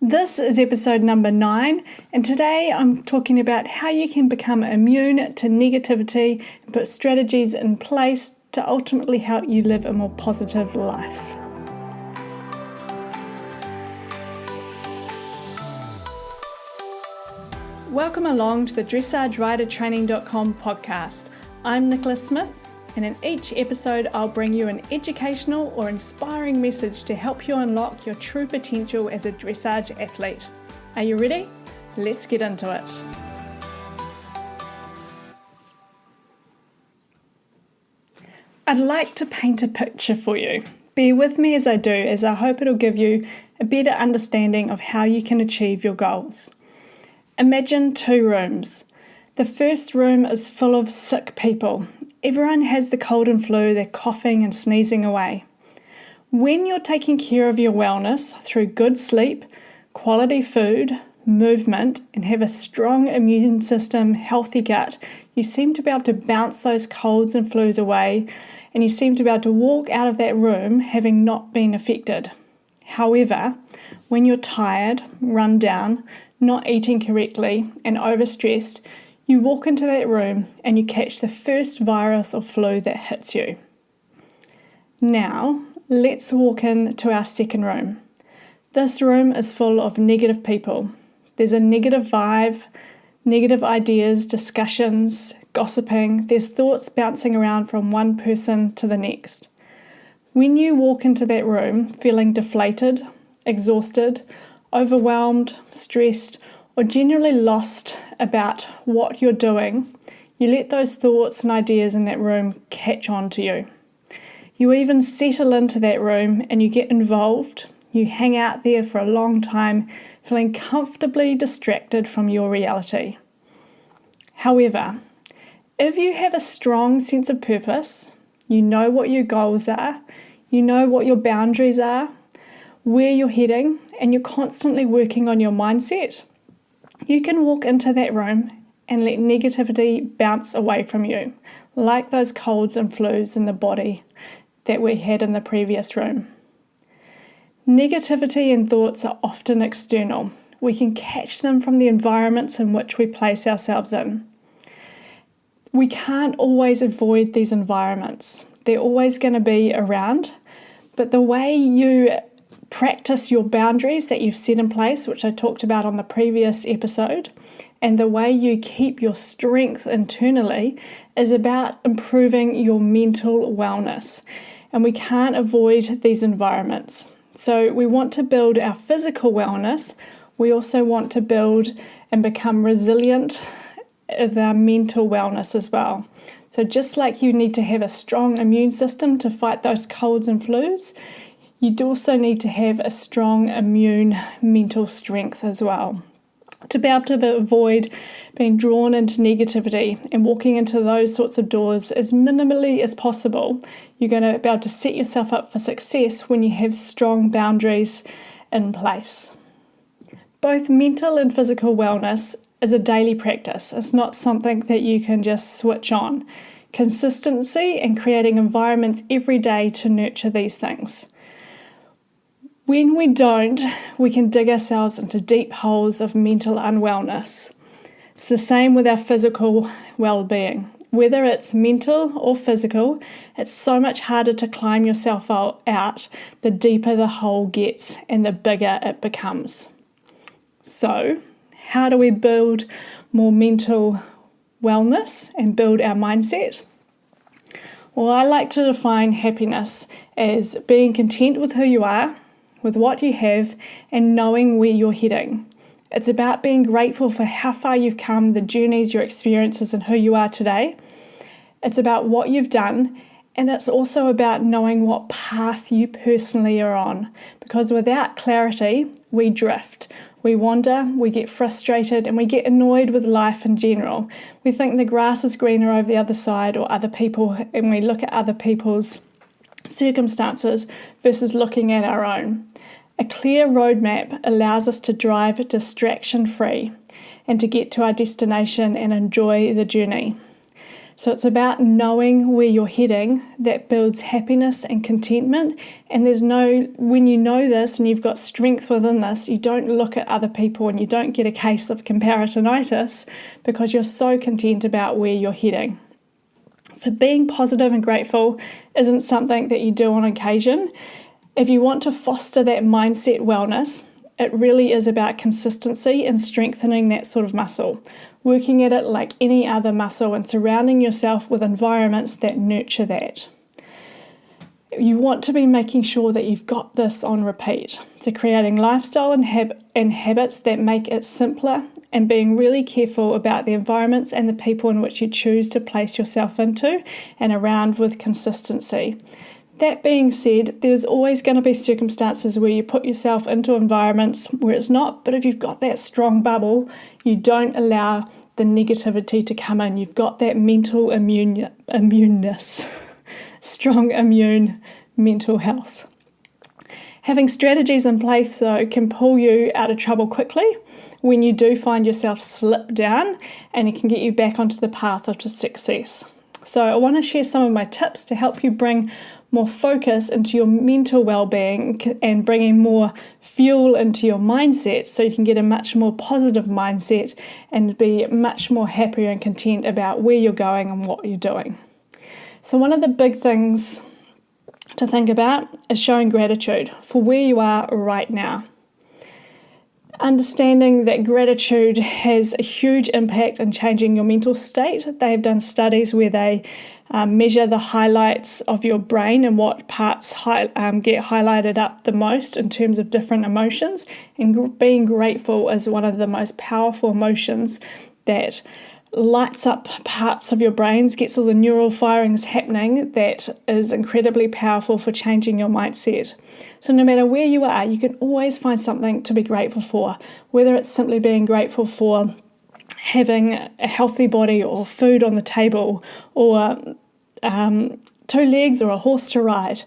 This is episode number 9, and today I'm talking about how you can become immune to negativity and put strategies in place to ultimately help you live a more positive life. Welcome along to the DressageRiderTraining.com podcast. I'm Nicola Smith, and in each episode I'll bring you an educational or inspiring message to help you unlock your true potential as a dressage athlete. Are you ready? Let's get into it. I'd like to paint a picture for you. Bear with me as I do, as I hope it'll give you a better understanding of how you can achieve your goals. Imagine 2 rooms. The first room is full of sick people. Everyone has the cold and flu, they're coughing and sneezing away. When you're taking care of your wellness through good sleep, quality food, movement, and have a strong immune system, healthy gut, you seem to be able to bounce those colds and flus away, and you seem to be able to walk out of that room having not been affected. However, when you're tired, run down, not eating correctly, and overstressed, you walk into that room and you catch the first virus or flu that hits you. Now, let's walk into our second room. This room is full of negative people. There's a negative vibe, negative ideas, discussions, gossiping. There's thoughts bouncing around from one person to the next. When you walk into that room feeling deflated, exhausted, overwhelmed, stressed, or generally lost about what you're doing, you let those thoughts and ideas in that room catch on to you. You even settle into that room and you get involved. You hang out there for a long time, feeling comfortably distracted from your reality. However, if you have a strong sense of purpose, you know what your goals are, you know what your boundaries are, where you're heading, and you're constantly working on your mindset, you can walk into that room and let negativity bounce away from you, like those colds and flus in the body that we had in the previous room. Negativity and thoughts are often external. We can catch them from the environments in which we place ourselves in. We can't always avoid these environments. They're always going to be around, but the way you practice your boundaries that you've set in place, which I talked about on the previous episode, and the way you keep your strength internally is about improving your mental wellness. And we can't avoid these environments. So we want to build our physical wellness. We also want to build and become resilient with our mental wellness as well. So just like you need to have a strong immune system to fight those colds and flus, you also need to have a strong immune mental strength as well. To be able to avoid being drawn into negativity and walking into those sorts of doors as minimally as possible, you're going to be able to set yourself up for success when you have strong boundaries in place. Both mental and physical wellness is a daily practice. It's not something that you can just switch on. Consistency and creating environments every day to nurture these things. When we don't, we can dig ourselves into deep holes of mental unwellness. It's the same with our physical well-being. Whether it's mental or physical, it's so much harder to climb yourself out the deeper the hole gets and the bigger it becomes. So, how do we build more mental wellness and build our mindset? Well, I like to define happiness as being content with who you are, with what you have, and knowing where you're heading. It's about being grateful for how far you've come, the journeys, your experiences, and who you are today. It's about what you've done, and it's also about knowing what path you personally are on. Because without clarity, we drift, we wander, we get frustrated, and we get annoyed with life in general. We think the grass is greener over the other side or other people, and we look at other people's circumstances versus looking at our own. A clear roadmap allows us to drive distraction-free and to get to our destination and enjoy the journey. So it's about knowing where you're heading that builds happiness and contentment. And when you know this and you've got strength within this, you don't look at other people and you don't get a case of comparisonitis because you're so content about where you're heading. So being positive and grateful isn't something that you do on occasion. If you want to foster that mindset wellness, it really is about consistency and strengthening that sort of muscle, working at it like any other muscle and surrounding yourself with environments that nurture that. You want to be making sure that you've got this on repeat. So creating lifestyle and habits that make it simpler and being really careful about the environments and the people in which you choose to place yourself into and around with consistency. That being said, there's always going to be circumstances where you put yourself into environments where it's not, but if you've got that strong bubble, you don't allow the negativity to come in. You've got that mental immuneness, strong immune mental health. Having strategies in place, though, can pull you out of trouble quickly when you do find yourself slip down, and it can get you back onto the path of success. So I want to share some of my tips to help you bring more focus into your mental well-being and bringing more fuel into your mindset so you can get a much more positive mindset and be much more happier and content about where you're going and what you're doing. So one of the big things to think about is showing gratitude for where you are right now. Understanding that gratitude has a huge impact in changing your mental state. They have done studies where they measure the highlights of your brain and what parts get highlighted up the most in terms of different emotions. And being grateful is one of the most powerful emotions that lights up parts of your brains, gets all the neural firings happening, that is incredibly powerful for changing your mindset. So no matter where you are, you can always find something to be grateful for, whether it's simply being grateful for having a healthy body or food on the table or 2 legs or a horse to ride.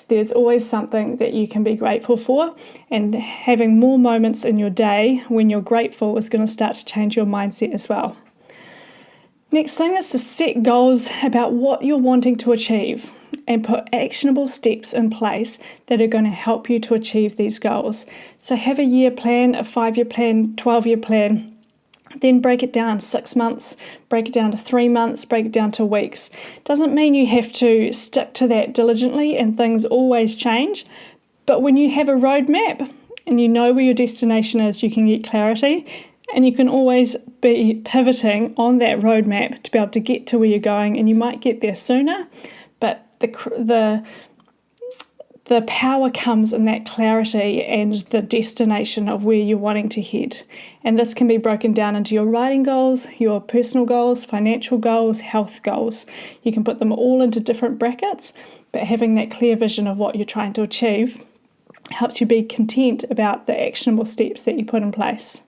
There's always something that you can be grateful for, and having more moments in your day when you're grateful is going to start to change your mindset as well. Next thing is to set goals about what you're wanting to achieve and put actionable steps in place that are going to help you to achieve these goals. So have a year plan, a 5-year plan, 12-year plan, then break it down 6 months, break it down to 3 months, break it down to weeks. Doesn't mean you have to stick to that diligently and things always change, but when you have a roadmap and you know where your destination is, you can get clarity. And you can always be pivoting on that roadmap to be able to get to where you're going, and you might get there sooner, but the power comes in that clarity and the destination of where you're wanting to head. And this can be broken down into your writing goals, your personal goals, financial goals, health goals. You can put them all into different brackets, but having that clear vision of what you're trying to achieve helps you be content about the actionable steps that you put in place.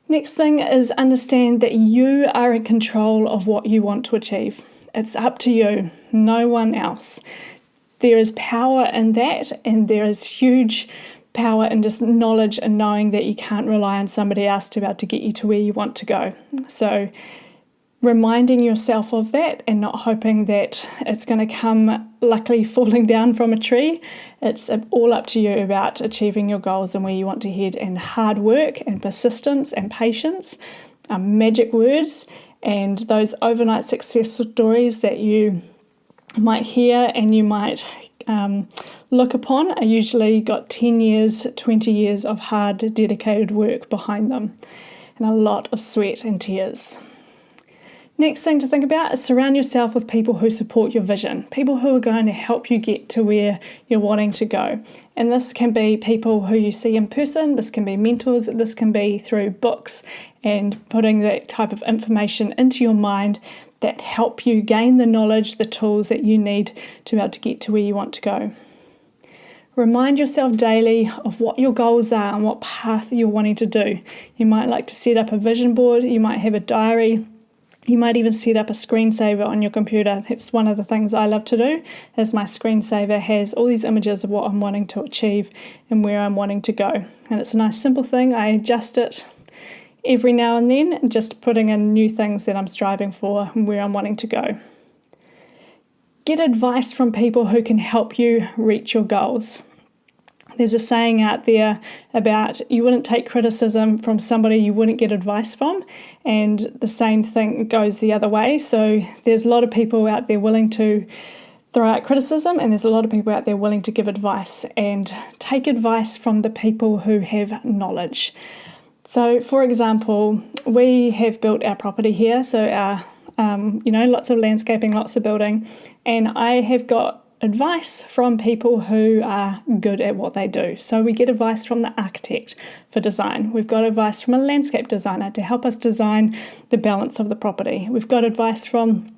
Next thing is understand that you are in control of what you want to achieve. It's up to you, no one else. There is power in that, and there is huge power in just knowledge and knowing that you can't rely on somebody else to be able to get you to where you want to go. So reminding yourself of that and not hoping that it's going to come luckily falling down from a tree. It's all up to you about achieving your goals and where you want to head, and hard work and persistence and patience are magic words, and those overnight success stories that you might hear and you might look upon are usually got 10 years, 20 years of hard, dedicated work behind them and a lot of sweat and tears. Next thing to think about is surround yourself with people who support your vision, people who are going to help you get to where you're wanting to go. And this can be people who you see in person, this can be mentors, this can be through books and putting that type of information into your mind that help you gain the knowledge, the tools that you need to be able to get to where you want to go. Remind yourself daily of what your goals are and what path you're wanting to do. You might like to set up a vision board, you might have a diary. You might even set up a screensaver on your computer. That's one of the things I love to do, is my screensaver has all these images of what I'm wanting to achieve and where I'm wanting to go. And it's a nice simple thing. I adjust it every now and then, and just putting in new things that I'm striving for and where I'm wanting to go. Get advice from people who can help you reach your goals. There's a saying out there about you wouldn't take criticism from somebody you wouldn't get advice from, and the same thing goes the other way. So there's a lot of people out there willing to throw out criticism, and there's a lot of people out there willing to give advice, and take advice from the people who have knowledge. So for example, we have built our property here, so our lots of landscaping, lots of building, and I have got advice from people who are good at what they do. So we get advice from the architect for design. We've got advice from a landscape designer to help us design the balance of the property. We've got advice from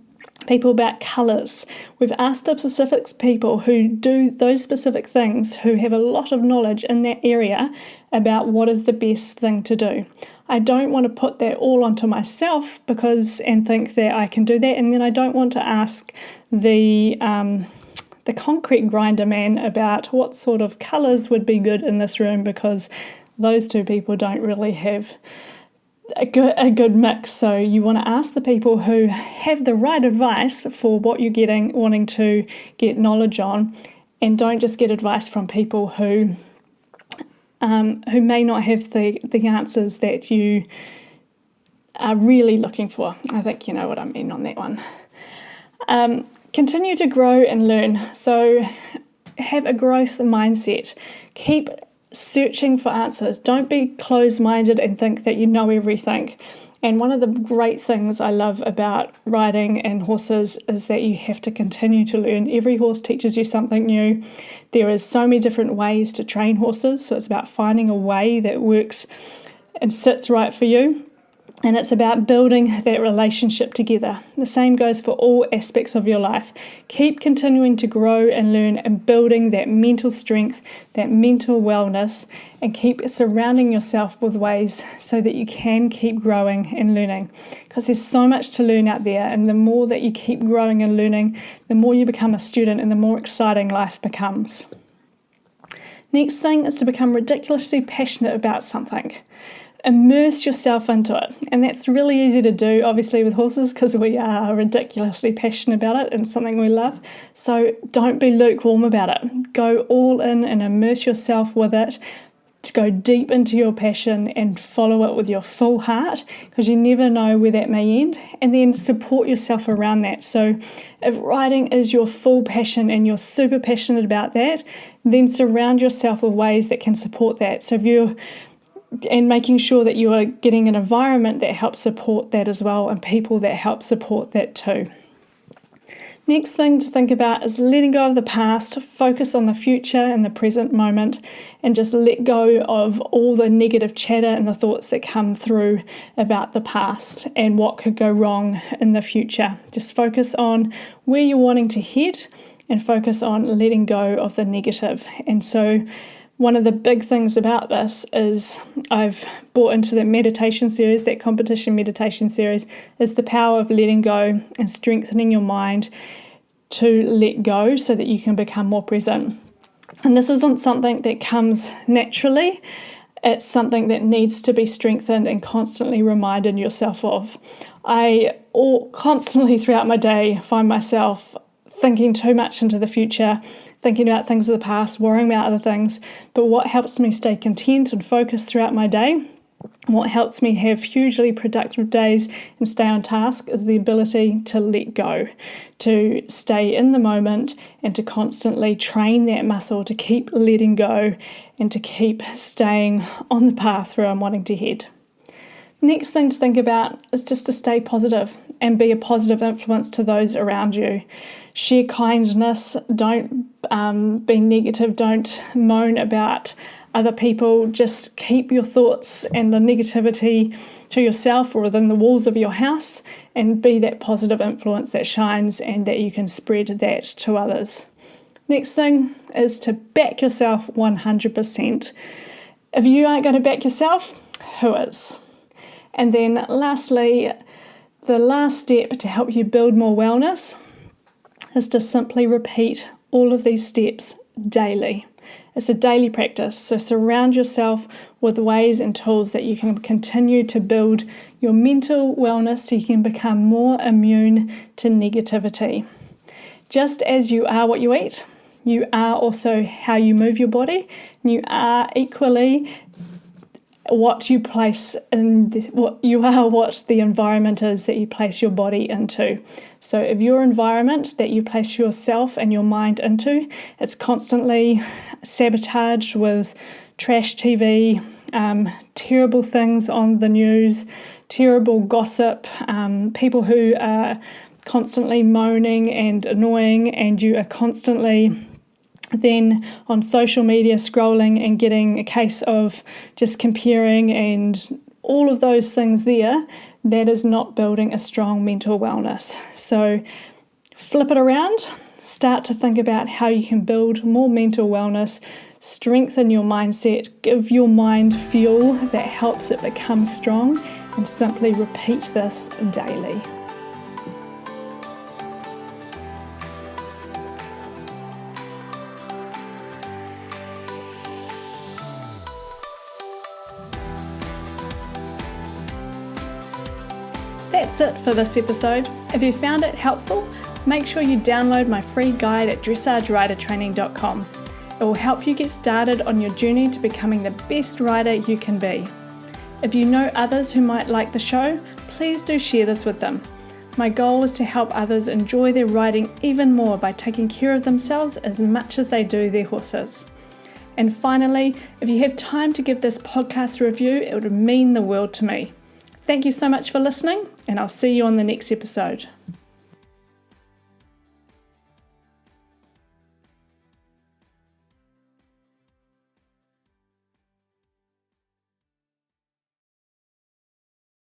people about colours. We've asked the specific people who do those specific things, who have a lot of knowledge in that area about what is the best thing to do. I don't want to put that all onto myself and think that I can do that, and then I don't want to ask the concrete grinder man about what sort of colours would be good in this room, because those two people don't really have a good mix. So you want to ask the people who have the right advice for what you're wanting to get knowledge on, and don't just get advice from people who may not have the answers that you are really looking for. I think you know what I mean on that one. Continue to grow and learn. So have a growth mindset. Keep searching for answers. Don't be closed-minded and think that you know everything. And one of the great things I love about riding and horses is that you have to continue to learn. Every horse teaches you something new. There is so many different ways to train horses, so it's about finding a way that works and sits right for you. And it's about building that relationship together. The same goes for all aspects of your life. Keep continuing to grow and learn and building that mental strength, that mental wellness, and keep surrounding yourself with ways so that you can keep growing and learning. Because there's so much to learn out there, and the more that you keep growing and learning, the more you become a student and the more exciting life becomes. Next thing is to become ridiculously passionate about something. Immerse yourself into it, and that's really easy to do obviously with horses because we are ridiculously passionate about it and something we love. So don't be lukewarm about it. Go all in and immerse yourself with it, to go deep into your passion and follow it with your full heart, because you never know where that may end, and then support yourself around that. So if riding is your full passion and you're super passionate about that, then surround yourself with ways that can support that. So and making sure that you are getting an environment that helps support that as well, and people that help support that too. Next thing to think about is letting go of the past, focus on the future and the present moment, and just let go of all the negative chatter and the thoughts that come through about the past and what could go wrong in the future. Just focus on where you're wanting to head and focus on letting go of the negative. And so one of the big things about this is I've brought into the meditation series, that competition meditation series, is the power of letting go and strengthening your mind to let go so that you can become more present. And this isn't something that comes naturally. It's something that needs to be strengthened and constantly reminded yourself of. I constantly throughout my day find myself thinking too much into the future, thinking about things of the past, worrying about other things. But what helps me stay content and focused throughout my day, what helps me have hugely productive days and stay on task, is the ability to let go, to stay in the moment and to constantly train that muscle to keep letting go and to keep staying on the path where I'm wanting to head. Next thing to think about is just to stay positive and be a positive influence to those around you. Share kindness, don't be negative, don't moan about other people. Just keep your thoughts and the negativity to yourself or within the walls of your house, and be that positive influence that shines and that you can spread that to others. Next thing is to back yourself 100%. If you aren't going to back yourself, who is? And then lastly, the last step to help you build more wellness is to simply repeat all of these steps daily. It's a daily practice, so surround yourself with ways and tools that you can continue to build your mental wellness so you can become more immune to negativity. Just as you are what you eat, you are also how you move your body, and you are equally what you place in what the environment is that you place your body into. So if your environment that you place yourself and your mind into, it's constantly sabotaged with trash TV, terrible things on the news, terrible gossip, people who are constantly moaning and annoying, and you are constantly then on social media scrolling and getting a case of just comparing and all of those things there, that is not building a strong mental wellness. So flip it around, start to think about how you can build more mental wellness, strengthen your mindset, give your mind fuel that helps it become strong, and simply repeat this daily. That's it for this episode. If you found it helpful, make sure you download my free guide at dressageridertraining.com. It will help you get started on your journey to becoming the best rider you can be. If you know others who might like the show, please do share this with them. My goal is to help others enjoy their riding even more by taking care of themselves as much as they do their horses. And finally, if you have time to give this podcast a review, it would mean the world to me. Thank you so much for listening, and I'll see you on the next episode.